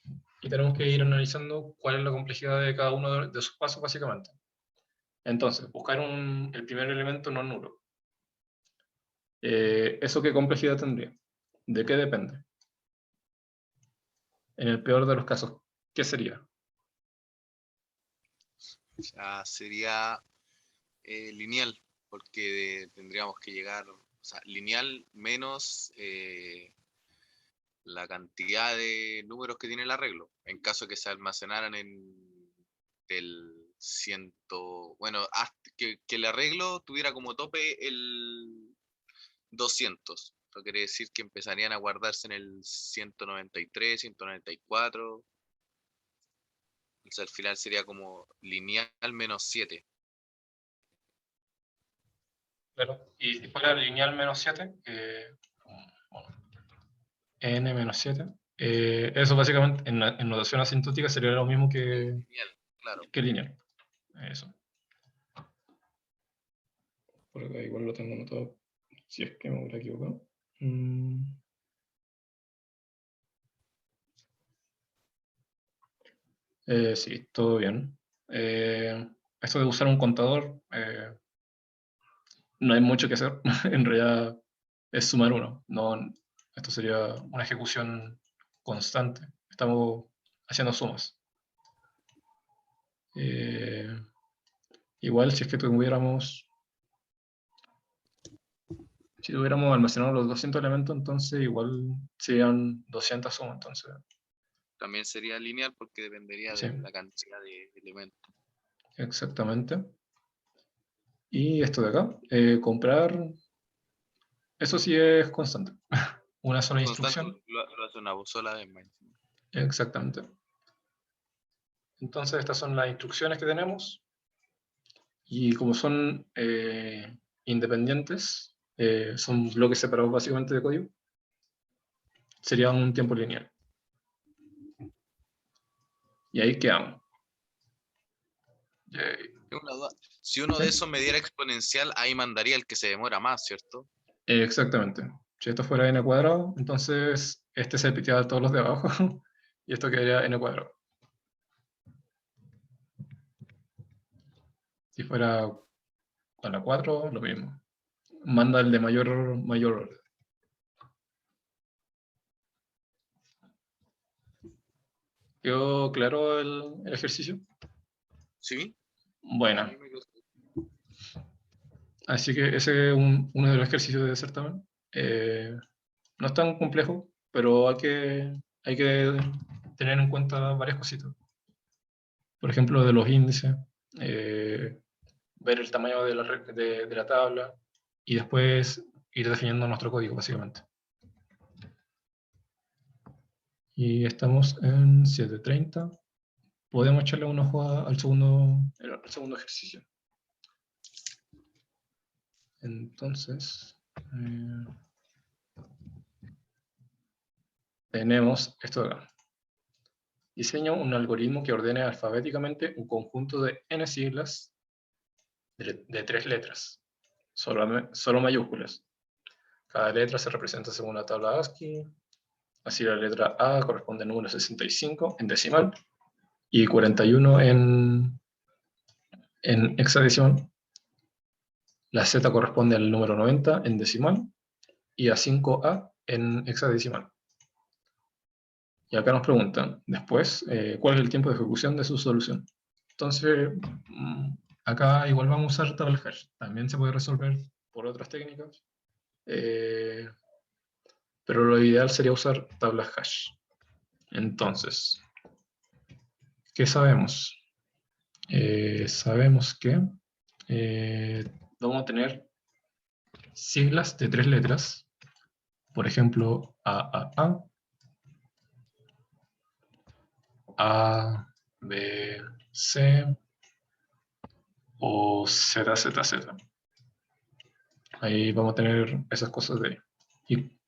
y tenemos que ir analizando cuál es la complejidad de cada uno de sus pasos, básicamente. Entonces, buscar el primer elemento no nulo. ¿Eso qué complejidad tendría? ¿De qué depende? En el peor de los casos, ¿qué sería? o sea, sería lineal, porque tendríamos que llegar, o sea, lineal menos la cantidad de números que tiene el arreglo, en caso que se almacenaran en el bueno, que el arreglo tuviera como tope el 200. Eso quiere decir que empezarían a guardarse en el 193, 194. O sea, al final sería como lineal menos 7. Claro. Y si fuera lineal menos 7, bueno, n menos 7, eso básicamente en notación asintótica sería lo mismo Lineal, claro. que lineal. Eso. Por acá igual lo tengo anotado, si es que me hubiera equivocado. Sí, todo bien. Esto de usar un contador, no hay mucho que hacer. En realidad es sumar 1. No, esto sería una ejecución constante. Estamos haciendo sumas. Igual si es que si tuviéramos almacenado los 200 elementos, entonces igual serían 200 sumas. Entonces, También sería lineal porque dependería sí, de la cantidad de elementos. exactamente. Y esto de acá, comprar, eso sí es constante. Una sola Constante instrucción. lo hace una sola vez más. Exactamente. Entonces estas son las instrucciones que tenemos. Y como son independientes, son bloques separados básicamente de código, sería un tiempo lineal. Y ahí quedamos. Tengo una duda. Si uno ¿Sí? de esos me diera exponencial, ahí mandaría el que se demora más, ¿cierto? Exactamente. Si esto fuera n cuadrado, entonces este se piteaba a todos los de abajo y esto quedaría n cuadrado. Si fuera a la 4, lo mismo. manda el de mayor orden. ¿Quedó claro el ejercicio? ¿Sí? Bueno, así que ese es uno de los ejercicios de certamen. No es tan complejo, pero hay que tener en cuenta varias cositas. Por ejemplo, de los índices, ver el tamaño de la tabla y después ir definiendo nuestro código, básicamente. Y estamos en 7:30. Podemos echarle un ojo al segundo ejercicio. Entonces, tenemos esto de acá. Diseño un algoritmo que ordene alfabéticamente un conjunto de n siglas de 3 letras, solo mayúsculas. Cada letra se representa según una tabla ASCII. Así la letra A corresponde al número 65 en decimal y 41 en hexadecimal. La Z corresponde al número 90 en decimal y a 5A en hexadecimal. Y acá nos preguntan después cuál es el tiempo de ejecución de su solución. Entonces, acá igual vamos a usar tabla hash. También se puede resolver por otras técnicas, pero lo ideal sería usar tabla hash. Entonces, ¿qué sabemos? Sabemos que vamos a tener siglas de 3 letras, por ejemplo, A, B, C o Z, Z, Z. Ahí vamos a tener esas cosas de ahí.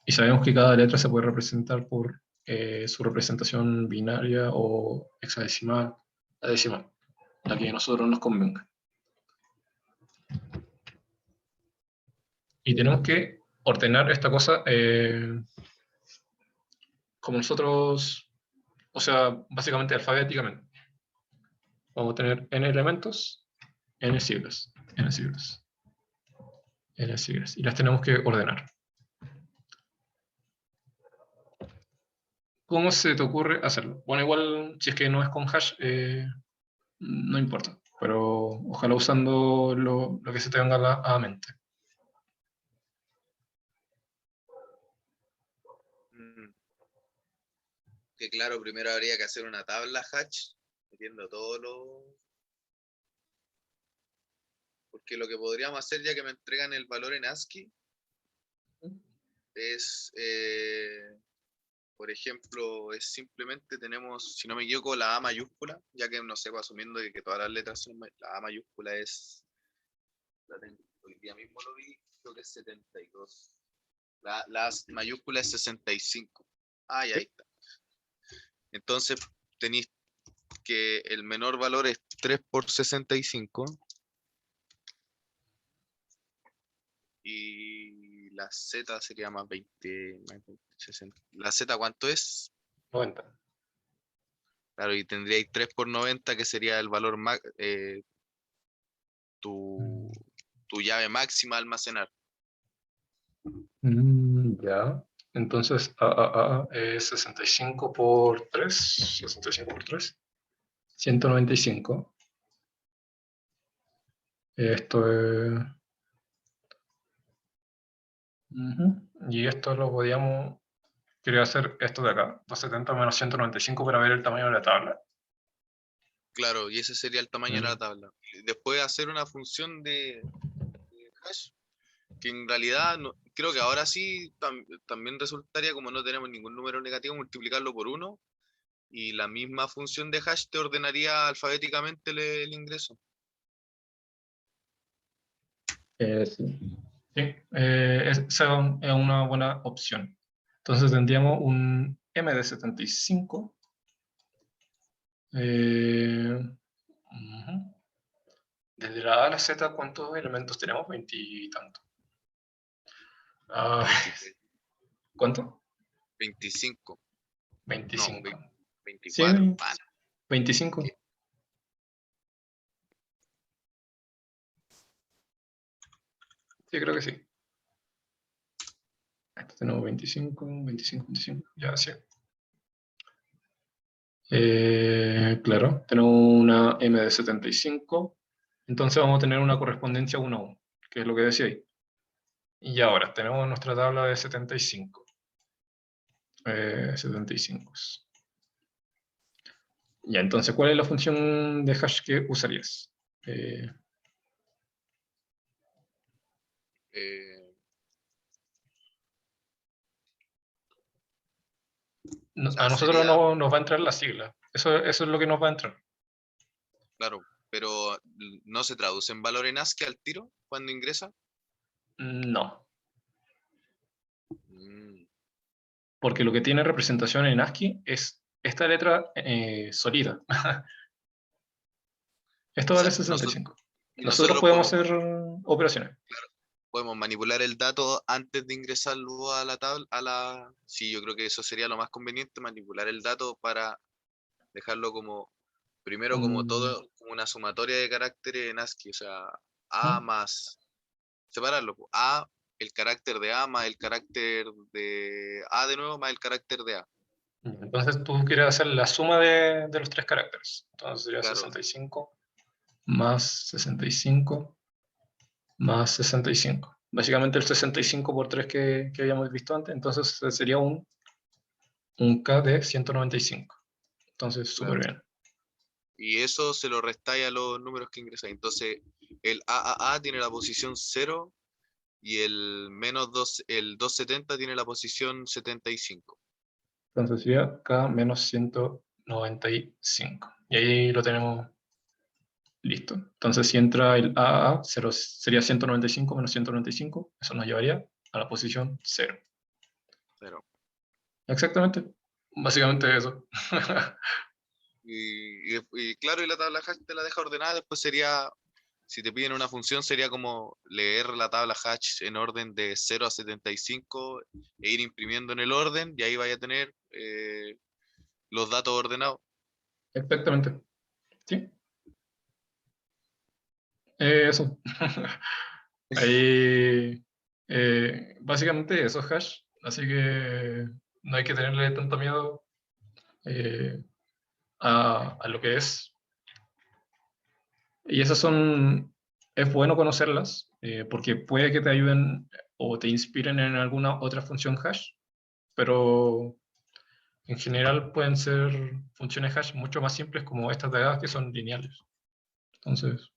Y sabemos que cada letra se puede representar por su representación binaria o hexadecimal, la decimal, la que a nosotros nos convenga. Y tenemos que ordenar esta cosa como nosotros, o sea, básicamente alfabéticamente. Vamos a tener n elementos, n siglas, n siglas, n siglas, y las tenemos que ordenar. ¿Cómo se te ocurre hacerlo? Bueno, igual si es que no es con hash, no importa, pero ojalá usando lo que se te venga a la mente. Que claro, primero habría que hacer una tabla hash, metiendo todo lo... Porque lo que podríamos hacer, ya que me entregan el valor en ASCII, es, por ejemplo, es simplemente tenemos, si no me equivoco, la A mayúscula, ya que no sé, asumiendo que todas las letras son, la A mayúscula es, hoy día mismo lo vi, creo que es 72. La A mayúscula es 65. Ah, y ahí está. Entonces tenéis que el menor valor es 3 por 65. Y la Z sería más 20, más 20, 60. ¿La Z cuánto es? 90. Claro, y tendríais 3 por 90, que sería el valor tu, tu llave máxima a almacenar. Ya. Entonces, es 65 por 3. 65 por 3. 195. Esto es... Y esto lo podíamos... Quería hacer esto de acá. 270 menos 195 para ver el tamaño de la tabla. Claro, y ese sería el tamaño de la tabla. Y después hacer una función de hash, que en realidad creo que ahora sí también resultaría, como no tenemos ningún número negativo, multiplicarlo por 1, y la misma función de hash te ordenaría alfabéticamente el ingreso. Sí. Sí, esa es una buena opción. Entonces tendríamos un M de 75. Desde la A a la Z, ¿cuántos elementos tenemos? 20 y tanto. Ah, 23, ¿cuánto? 25, no, 25. Sí, 24. 25. ¿Qué? Sí, creo que sí. Tenemos 25, 25, 25, ya, sí. Claro, tenemos una M de 75, entonces vamos a tener una correspondencia 1 a 1, que es lo que decía ahí. Y ahora tenemos nuestra tabla de 75. 75. Ya, entonces, ¿cuál es la función de hash que usarías? Eh, A nosotros sería, nos va a entrar la sigla. Eso es lo que nos va a entrar. claro, pero ¿no se traduce en valor en ASCII al tiro cuando ingresa? No, Mm, porque lo que tiene representación en ASCII es esta letra sólida. Esto o vale sea, 65. y Nosotros nosotros podemos hacer operaciones. podemos manipular el dato antes de ingresarlo a la tabla, sí, yo creo que eso sería lo más conveniente, manipular el dato para dejarlo como, primero como Mm, todo, como una sumatoria de caracteres en ASCII, o sea, A ¿no? más, separarlo, A, el carácter de A más el carácter de A de nuevo más el carácter de A. Entonces tú quieres hacer la suma de los tres caracteres. Entonces sería Claro, 65 más 65 más 65. Básicamente el 65 por 3 que habíamos visto antes, entonces sería un K de 195. Entonces, súper claro. bien. Y eso se lo restáis a los números que ingresáis. Entonces, el AAA tiene la posición 0 y el menos 2, el 270 tiene la posición 75. Entonces sería K menos 195. Y ahí lo tenemos listo. Entonces si entra el AAA, sería 195 menos 195. Eso nos llevaría a la posición 0. Pero, Exactamente. Básicamente eso. y claro, y la tabla hash te la deja ordenada. Después sería, si te piden una función, sería como leer la tabla hash en orden de 0 a 75 e ir imprimiendo en el orden. Y ahí vaya a tener los datos ordenados. Exactamente. Sí. Eso. Ahí, básicamente eso es hash. Así que no hay que tenerle tanto miedo eh, a lo que es. Y esas son, es bueno conocerlas, porque puede que te ayuden o te inspiren en alguna otra función hash, pero en general pueden ser funciones hash mucho más simples como estas de acá que son lineales. Entonces,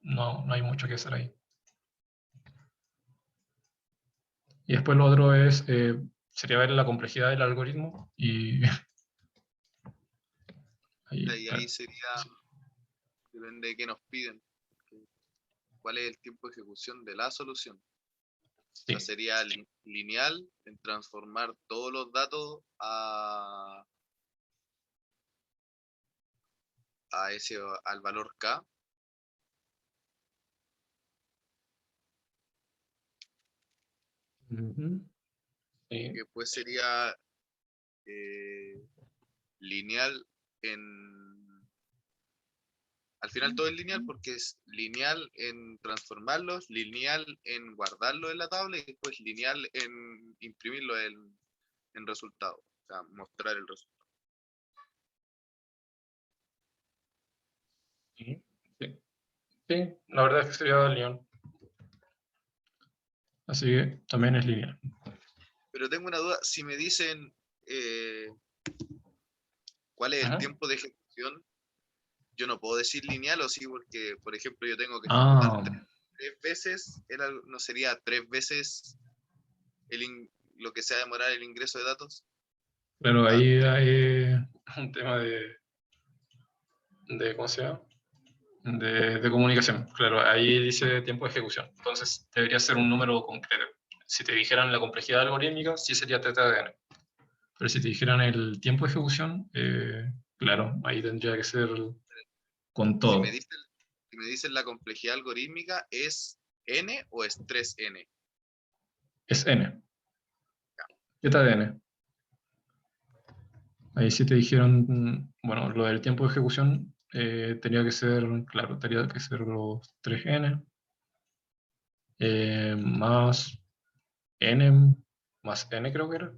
no hay mucho que hacer ahí. Y después lo otro es, sería ver la complejidad del algoritmo y ahí, Y ahí claro. sería, depende de qué nos piden, cuál es el tiempo de ejecución de la solución. O sea, Sí. sería lineal en transformar todos los datos a ese, al valor K. Ujú. Sí. Después sería eh, lineal en... Al final todo es lineal porque es lineal en transformarlos, lineal en guardarlo en la tabla y después lineal en imprimirlo en resultado. O sea, mostrar el resultado. Sí. Sí. Sí, la verdad es que sería lineal. Así que también es lineal. Pero tengo una duda, si me dicen eh, cuál es el Ajá. tiempo de ejecución, yo no puedo decir lineal o sí, porque, por ejemplo, yo tengo que ejecutar Ah, tres veces, no sería tres veces lo que sea demorar el ingreso de datos. pero Ah, ahí hay un tema ¿cómo se llama? De comunicación. Claro, ahí dice tiempo de ejecución. Entonces debería ser un número concreto. Si te dijeran la complejidad algorítmica, sí sería TTDN. Pero si te dijeran el tiempo de ejecución, claro, ahí tendría que ser con si me todo. dicen, si me dicen la complejidad algorítmica, ¿es n o es 3n? Es N, TTDN. Ahí sí te dijeron, bueno, lo del tiempo de ejecución tenía que ser, claro, tenía que ser los 3N más N. más n creo que era.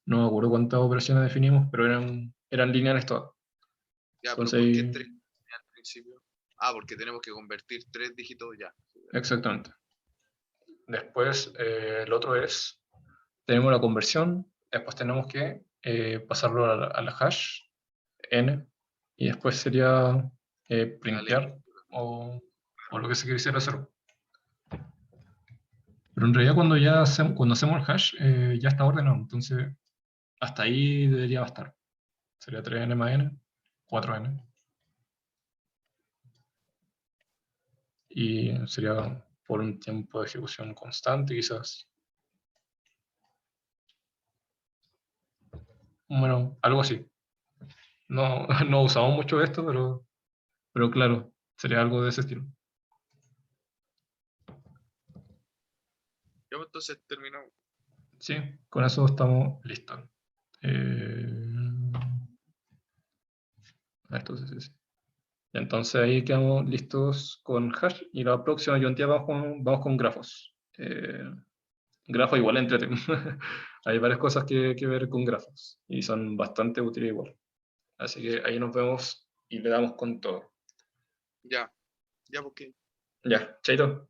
No me acuerdo cuántas operaciones definimos, pero eran lineales todas. Ya, pero Entonces ¿por qué ahí, 3 al principio? Ah, porque tenemos que convertir 3 dígitos ya. exactamente. Después el otro es, tenemos la conversión, después tenemos que pasarlo a la hash, n, y después sería La printear lectura. o lo que se quisiera hacer. Pero en realidad cuando hacemos el hash ya está ordenado, entonces hasta ahí debería bastar. Sería 3n más n, 4n. Y sería por un tiempo de ejecución constante quizás. Bueno, algo así. No, no usamos mucho esto, pero claro, sería algo de ese estilo. Ya, pues, entonces terminamos. Sí, con eso estamos listos. Entonces, sí, sí. Entonces ahí quedamos listos con hash y la próxima yo vamos con grafos. Grafos igual entrete. Hay varias cosas que ver con grafos y son bastante útiles igual. Así que ahí nos vemos y le damos con todo. Ya, ya, porque. Ya, chaito.